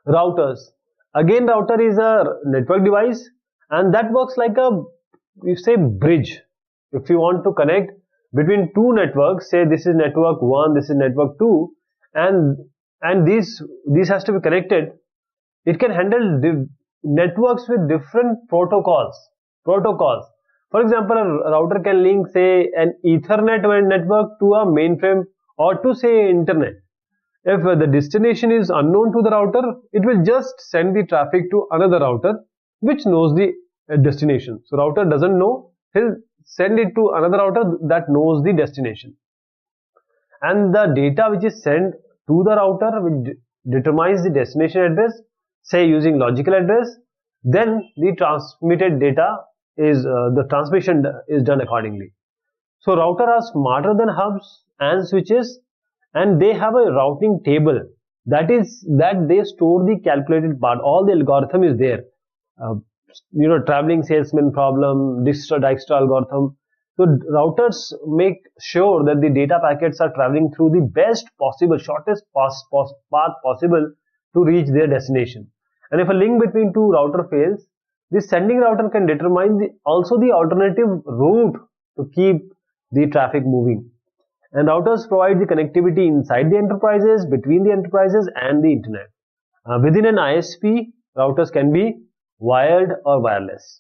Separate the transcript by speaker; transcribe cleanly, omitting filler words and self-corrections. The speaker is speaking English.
Speaker 1: Routers. Again, router is a network device, and that works like a, you say, bridge. If you want to connect between two networks, say this is network 1, this is network 2, and these has to be connected. It can handle networks with different protocols. For example, a router can link, say, an Ethernet network to a mainframe or to, say, internet. If the destination is unknown to the router, it will just send the traffic to another router which knows the destination. So router doesn't know, he'll send it to another router that knows the destination. And the data which is sent to the router which determines the destination address, say using logical address, then the transmitted data is the transmission is done accordingly. So routers are smarter than hubs and switches, and they have a routing table that they store the calculated part. All the algorithm is there. Traveling salesman problem, Dijkstra algorithm. So routers make sure that the data packets are traveling through the best possible, shortest path possible to reach their destination. And if a link between two router fails, the sending router can determine also the alternative route to keep the traffic moving. And routers provide the connectivity inside the enterprises, between the enterprises and the internet. Within an ISP, routers can be wired or wireless.